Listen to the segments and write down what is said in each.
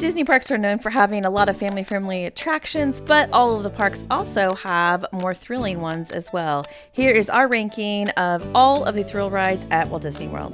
Disney parks are known for having a lot of family-friendly attractions, but all of the parks also have more thrilling ones as well. Here is our ranking of all of the thrill rides at Walt Disney World.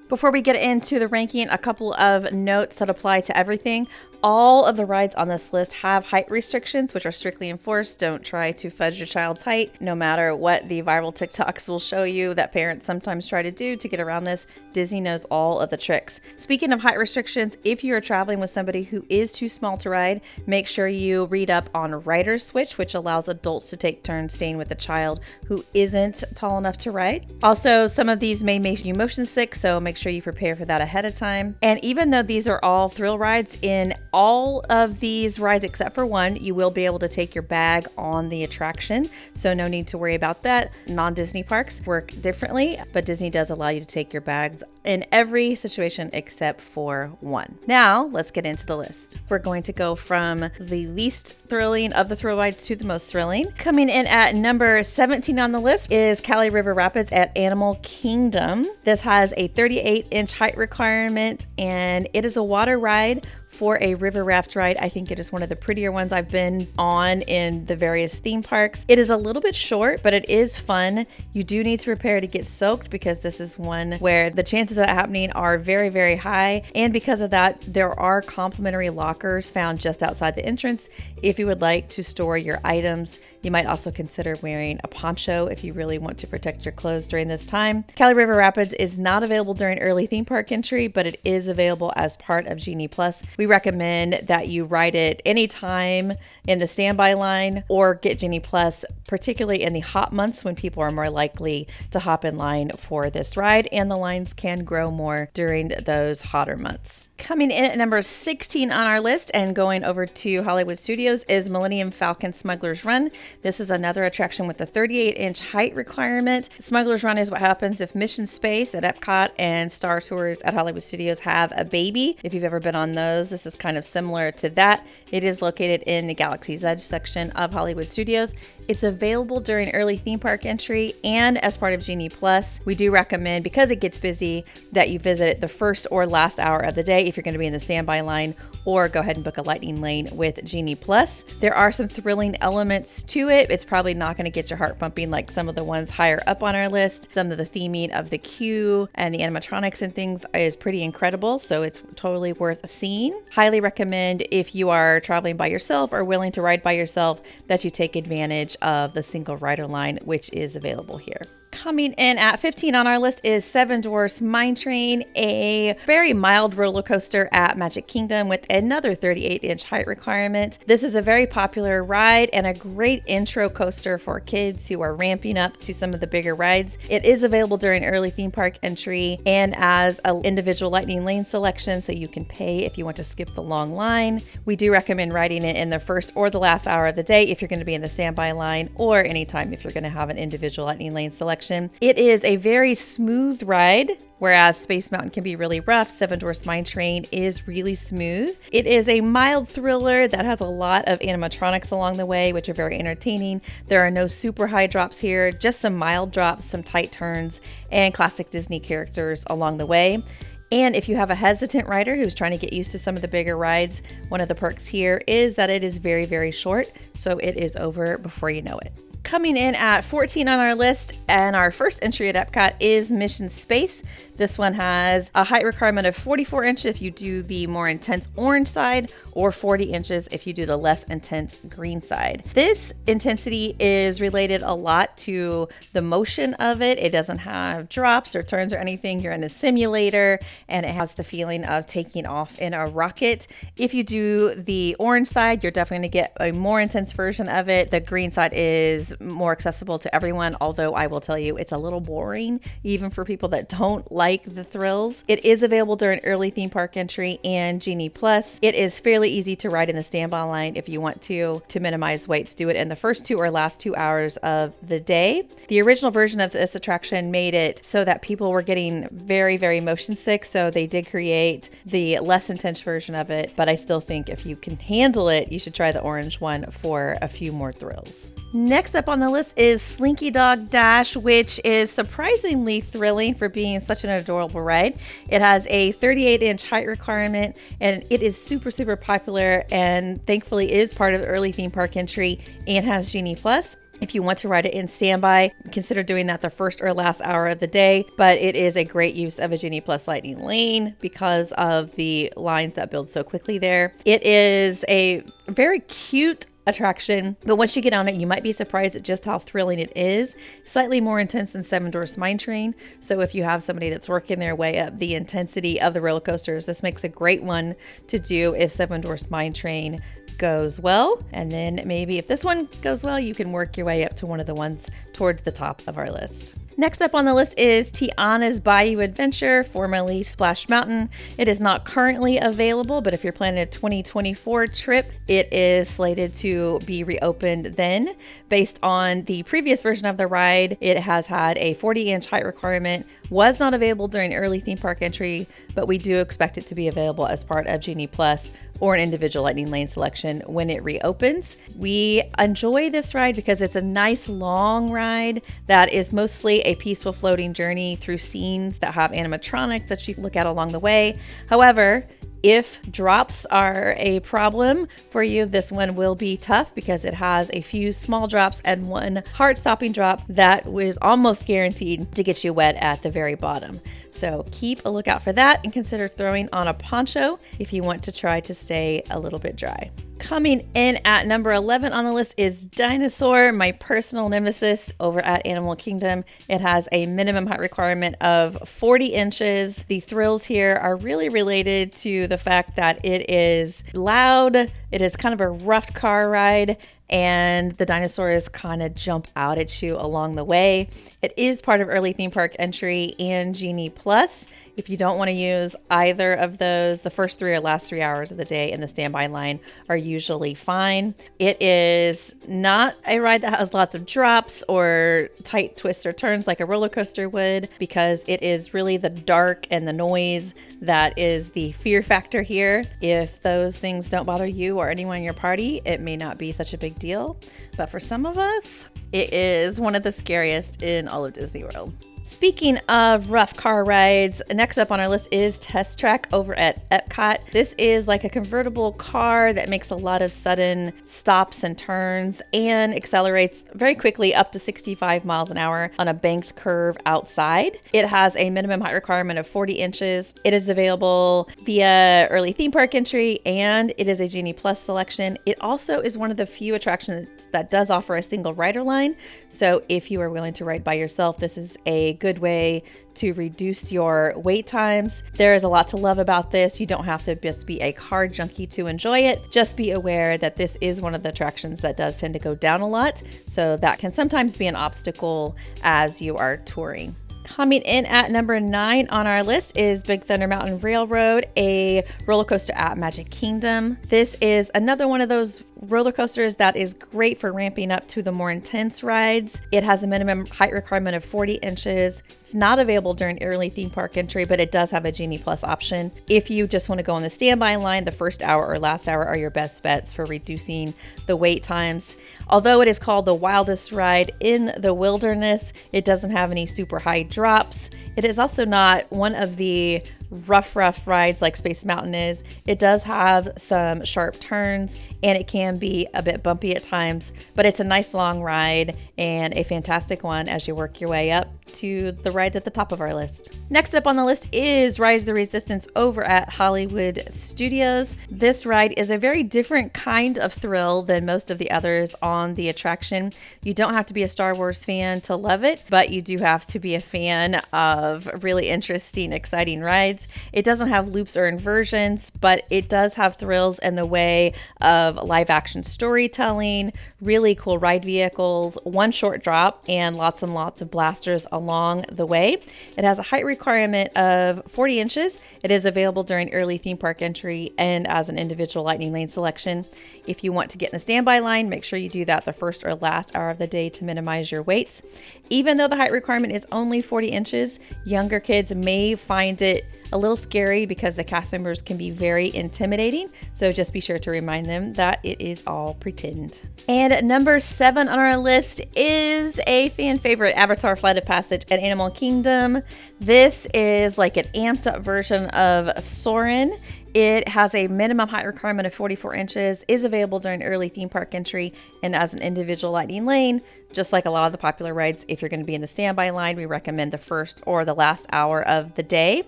Before we get into the ranking, a couple of notes that apply to everything. All of the rides on this list have height restrictions, which are strictly enforced. Don't try to fudge your child's height, no matter what the viral TikToks will show you that parents sometimes try to do to get around this. Disney knows all of the tricks. Speaking of height restrictions, if you are traveling with somebody who is too small to ride, make sure you read up on Rider's Switch, which allows adults to take turns staying with a child who isn't tall enough to ride. Also, some of these may make you motion sick, so make sure you prepare for that ahead of time. And even though these are all thrill rides, in all of these rides except for one, you will be able to take your bag on the attraction, so no need to worry about that. Non-Disney parks work differently, but Disney does allow you to take your bags in every situation except for one. Now, let's get into the list. We're going to go from the least thrilling of the thrill rides to the most thrilling. Coming in at number 17 on the list is Kali River Rapids at Animal Kingdom. This has a 38-inch height requirement, and it is a water ride for a river raft ride. I think it is one of the prettier ones I've been on in the various theme parks. It is a little bit short, but it is fun. You do need to prepare to get soaked because this is one where the chances of that happening are very, very high. And because of that, there are complimentary lockers found just outside the entrance if you would like to store your items. You might also consider wearing a poncho if you really want to protect your clothes during this time. Kali River Rapids is not available during early theme park entry, but it is available as part of Genie Plus. We recommend that you ride it anytime in the standby line or get Genie Plus, particularly in the hot months when people are more likely to hop in line for this ride, and the lines can grow more during those hotter months. Coming in at number 16 on our list and going over to Hollywood Studios is Millennium Falcon Smugglers Run. This is another attraction with a 38-inch height requirement. Smugglers Run is what happens if Mission Space at Epcot and Star Tours at Hollywood Studios have a baby. If you've ever been on those, this is kind of similar to that. It is located in the Galaxy's Edge section of Hollywood Studios. It's available during early theme park entry and as part of Genie Plus. We do recommend, because it gets busy, that you visit it the first or last hour of the day if you're going to be in the standby line, or go ahead and book a lightning lane with Genie Plus. There are some thrilling elements to it. It's probably not going to get your heart pumping like some of the ones higher up on our list. Some of the theming of the queue and the animatronics and things is pretty incredible, so it's totally worth seeing. Highly recommend, if you are traveling by yourself or willing to ride by yourself, that you take advantage of the single rider line, which is available here. Coming in at 15 on our list is Seven Dwarfs Mine Train, a very mild roller coaster at Magic Kingdom with another 38-inch height requirement. This is a very popular ride and a great intro coaster for kids who are ramping up to some of the bigger rides. It is available during early theme park entry and as an individual lightning lane selection, so you can pay if you want to skip the long line. We do recommend riding it in the first or the last hour of the day if you're going to be in the standby line, or anytime if you're going to have an individual lightning lane selection. It is a very smooth ride. Whereas Space Mountain can be really rough, Seven Dwarfs Mine Train is really smooth. It is a mild thriller that has a lot of animatronics along the way, which are very entertaining. There are no super high drops here, just some mild drops, some tight turns, and classic Disney characters along the way. And if you have a hesitant rider who's trying to get used to some of the bigger rides, one of the perks here is that it is very, very short, so it is over before you know it. Coming in at 14 on our list and our first entry at Epcot is Mission Space. This one has a height requirement of 44 inches if you do the more intense orange side, or 40 inches if you do the less intense green side. This intensity is related a lot to the motion of it. It doesn't have drops or turns or anything. You're in a simulator and it has the feeling of taking off in a rocket. If you do the orange side, you're definitely going to get a more intense version of it. The green side is more accessible to everyone, although I will tell you it's a little boring even for people that don't like the thrills. It is available during early theme park entry and Genie Plus. It is fairly easy to ride in the standby line if you want to minimize waits. Do it in the first 2 or last 2 hours of the day. The original version of this attraction made it so that people were getting very, very motion sick, so they did create the less intense version of it, but I still think if you can handle it, you should try the orange one for a few more thrills. Next up up on the list is Slinky Dog Dash, which is surprisingly thrilling for being such an adorable ride. It has a 38-inch height requirement, and it is super, super popular, and thankfully is part of the early theme park entry and has Genie Plus. If you want to ride it in standby, consider doing that the first or last hour of the day, but it is a great use of a Genie Plus Lightning Lane because of the lines that build so quickly there. It is a very cute attraction, but once you get on it, you might be surprised at just how thrilling it is. Slightly more intense than Seven Dwarfs Mine Train. So if you have somebody that's working their way up the intensity of the roller coasters, this makes a great one to do if Seven Dwarfs Mine Train goes well. And then maybe if this one goes well, you can work your way up to one of the ones towards the top of our list. Next up on the list is Tiana's Bayou Adventure, formerly Splash Mountain. It is not currently available, but if you're planning a 2024 trip, it is slated to be reopened then. Based on the previous version of the ride, it has had a 40-inch height requirement, was not available during early theme park entry, but we do expect it to be available as part of Genie Plus or an individual Lightning Lane selection when it reopens. We enjoy this ride because it's a nice long ride that is mostly a peaceful floating journey through scenes that have animatronics that you look at along the way. However, if drops are a problem for you, this one will be tough because it has a few small drops and one heart-stopping drop that was almost guaranteed to get you wet at the very bottom. So keep a lookout for that and consider throwing on a poncho if you want to try to stay a little bit dry. Coming in at number 11 on the list is Dinosaur, my personal nemesis over at Animal Kingdom. It has a minimum height requirement of 40 inches. The thrills here are really related to the fact that it is loud. It is kind of a rough car ride, and the dinosaurs kind of jump out at you along the way. It is part of early theme park entry and Genie Plus. If you don't want to use either of those, the first 3 or last 3 hours of the day in the standby line are usually fine. It is not a ride that has lots of drops or tight twists or turns like a roller coaster would, because it is really the dark and the noise that is the fear factor here. If those things don't bother you or anyone in your party, it may not be such a big deal. But for some of us, it is one of the scariest in all of Disney World. Speaking of rough car rides, next up on our list is Test Track over at Epcot. This is like a convertible car that makes a lot of sudden stops and turns and accelerates very quickly up to 65 miles an hour on a banked curve outside. It has a minimum height requirement of 40 inches. It is available via early theme park entry, and it is a Genie Plus selection. It also is one of the few attractions that does offer a single rider line. So if you are willing to ride by yourself, this is a good way to reduce your wait times. There is a lot to love about this. You don't have to just be a car junkie to enjoy it. Just be aware that this is one of the attractions that does tend to go down a lot. So that can sometimes be an obstacle as you are touring. Coming in at number 9 on our list is Big Thunder Mountain Railroad, a roller coaster at Magic Kingdom. This is another one of those roller coasters that is great for ramping up to the more intense rides. It has a minimum height requirement of 40 inches. It's not available during early theme park entry, but it does have a Genie Plus option. If you just want to go on the standby line, the first hour or last hour are your best bets for reducing the wait times. Although it is called the wildest ride in the wilderness, it doesn't have any super high drops. It is also not one of the rough rides like Space Mountain is. It does have some sharp turns and it can be a bit bumpy at times, but it's a nice long ride and a fantastic one as you work your way up to the rides at the top of our list. Next up on the list is Rise of the Resistance over at Hollywood Studios. This ride is a very different kind of thrill than most of the others on the attraction. You don't have to be a Star Wars fan to love it, but you do have to be a fan of really interesting, exciting rides. It doesn't have loops or inversions, but it does have thrills in the way of live action storytelling, really cool ride vehicles, one short drop, and lots of blasters along the way. It has a height requirement of 40 inches. It is available during early theme park entry and as an individual Lightning Lane selection. If you want to get in the standby line, make sure you do that the first or last hour of the day to minimize your waits. Even though the height requirement is only 40 inches, younger kids may find it a little scary because the cast members can be very intimidating. So just be sure to remind them that it is all pretend. And number 7 on our list is a fan favorite, Avatar Flight of Passage at Animal Kingdom. This is like an amped up version of Soarin'. It has a minimum height requirement of 44 inches, is available during early theme park entry and as an individual lightning lane. Just like a lot of the popular rides, if you're going to be in the standby line, we recommend the first or the last hour of the day.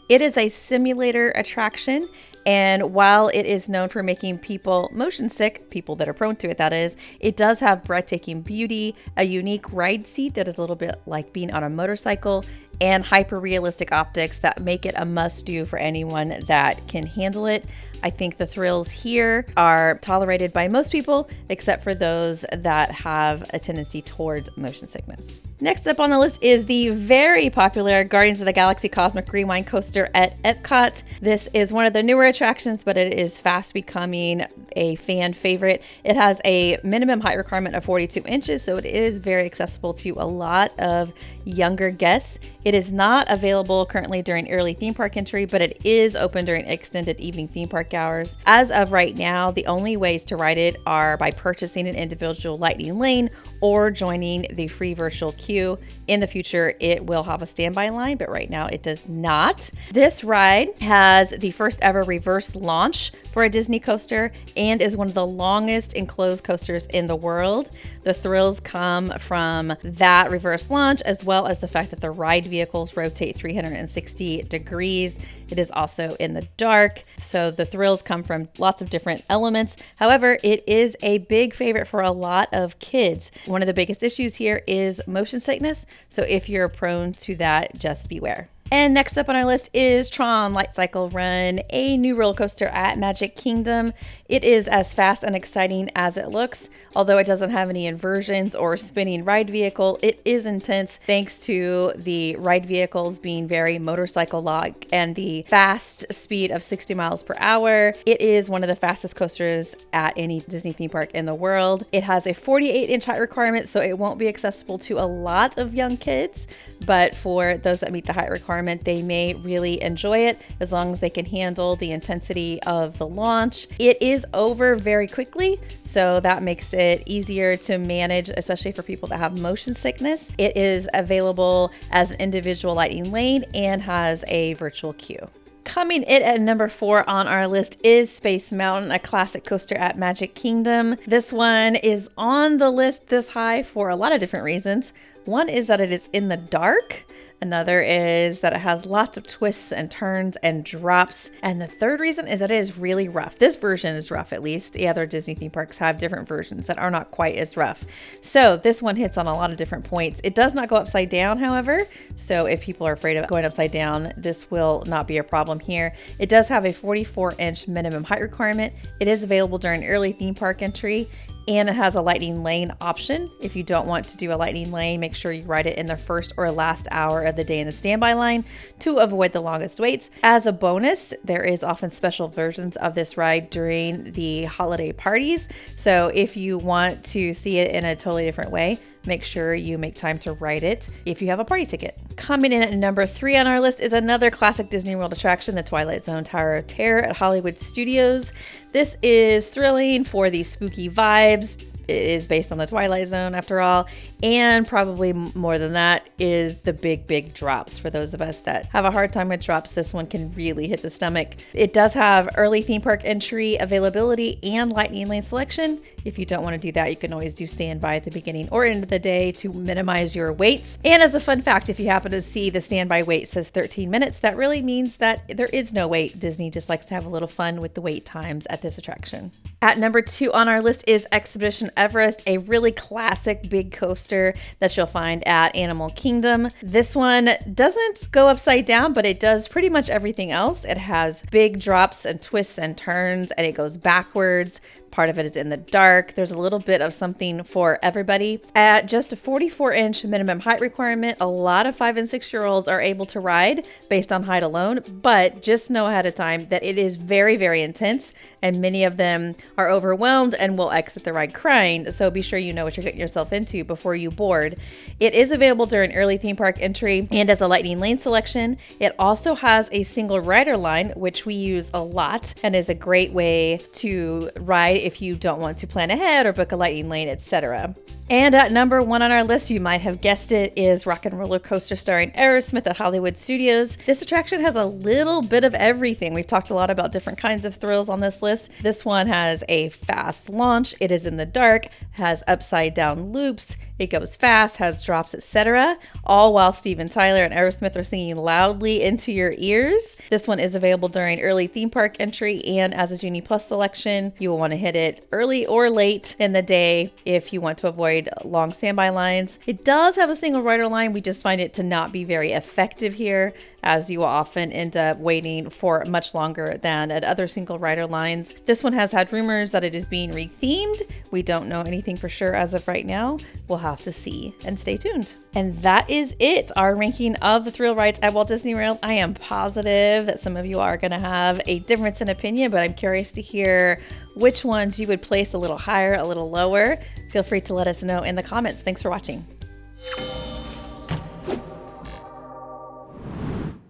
It is a simulator attraction. And while it is known for making people motion sick, people that are prone to it, that is, it does have breathtaking beauty, a unique ride seat that is a little bit like being on a motorcycle, and hyper-realistic optics that make it a must-do for anyone that can handle it. I think the thrills here are tolerated by most people, except for those that have a tendency towards motion sickness. Next up on the list is the very popular Guardians of the Galaxy Cosmic Rewind coaster at Epcot. This is one of the newer attractions, but it is fast becoming a fan favorite. It has a minimum height requirement of 42 inches, so it is very accessible to a lot of younger guests. It is not available currently during early theme park entry, but it is open during extended evening theme park hours. As of right now, the only ways to ride it are by purchasing an individual lightning lane or joining the free virtual queue. In the future, it will have a standby line, but right now it does not. This ride has the first ever reverse launch for a Disney coaster and is one of the longest enclosed coasters in the world. The thrills come from that reverse launch, as well as the fact that the ride vehicles rotate 360 degrees. It is also in the dark, so the thrills come from lots of different elements. However, it is a big favorite for a lot of kids. One of the biggest issues here is motion sickness, so if you're prone to that, just beware. And next up on our list is Tron Light Cycle Run, a new roller coaster at Magic Kingdom. It is as fast and exciting as it looks. Although it doesn't have any inversions or spinning ride vehicle, it is intense thanks to the ride vehicles being very motorcycle-like and the fast speed of 60 miles per hour. It is one of the fastest coasters at any Disney theme park in the world. It has a 48-inch height requirement, so it won't be accessible to a lot of young kids, but for those that meet the height requirement, they may really enjoy it as long as they can handle the intensity of the launch. It is over very quickly, so that makes it easier to manage, especially for people that have motion sickness. It is available as an individual lightning lane and has a virtual queue. Coming in at number 4 on our list is Space Mountain, a classic coaster at Magic Kingdom. This one is on the list this high for a lot of different reasons. One is that it is in the dark. Another is that it has lots of twists and turns and drops. And the third reason is that it is really rough. This version is rough, at least. The other Disney theme parks have different versions that are not quite as rough. So this one hits on a lot of different points. It does not go upside down, however. So if people are afraid of going upside down, this will not be a problem here. It does have a 44-inch minimum height requirement. It is available during early theme park entry. And it has a lightning lane option. If you don't want to do a lightning lane, make sure you ride it in the first or last hour of the day in the standby line to avoid the longest waits. As a bonus, there is often special versions of this ride during the holiday parties. So if you want to see it in a totally different way, make sure you make time to ride it if you have a party ticket. Coming in at number 3 on our list is another classic Disney World attraction, the Twilight Zone Tower of Terror at Hollywood Studios. This is thrilling for the spooky vibes. It is based on the Twilight Zone after all, and probably more than that is the big drops. For those of us that have a hard time with drops, this one can really hit the stomach. It does have early theme park entry availability and lightning lane selection. If you don't want to do that, you can always do standby at the beginning or end of the day to minimize your waits. And as a fun fact, if you happen to see the standby wait says 13 minutes, that really means that there is no wait. Disney just likes to have a little fun with the wait times at this attraction. At number 2 on our list is Expedition Everest, a really classic big coaster that you'll find at Animal Kingdom. This one doesn't go upside down, but it does pretty much everything else. It has big drops and twists and turns, and it goes backwards. Part of it is in the dark. There's a little bit of something for everybody. At just a 44-inch minimum height requirement, a lot of 5 and 6-year-olds are able to ride based on height alone, but just know ahead of time that it is very intense, and many of them are overwhelmed and will exit the ride crying. line, so be sure you know what you're getting yourself into before you board. It is available during early theme park entry and as a lightning lane selection. It also has a single rider line, which we use a lot and is a great way to ride if you don't want to plan ahead or book a lightning lane, etc. And at number 1 on our list, you might have guessed it, is Rock and Roller Coaster starring Aerosmith at Hollywood Studios. This attraction has a little bit of everything. We've talked a lot about different kinds of thrills on this list. This one has a fast launch, it is in the dark, has upside down loops, it goes fast, has drops, etc. All while Steven Tyler and Aerosmith are singing loudly into your ears. This one is available during early theme park entry and as a Genie Plus selection. You will want to hit it early or late in the day if you want to avoid long standby lines. It does have a single rider line. We just find it to not be very effective here, as you will often end up waiting for much longer than at other single rider lines. This one has had rumors that it is being rethemed. We don't know anything for sure as of right now. We'll have to see and stay tuned. And that is it, our ranking of the thrill rides at Walt Disney World. I am positive that some of you are going to have a difference in opinion, but I'm curious to hear which ones you would place a little higher, a little lower. Feel free to let us know in the comments. Thanks for watching.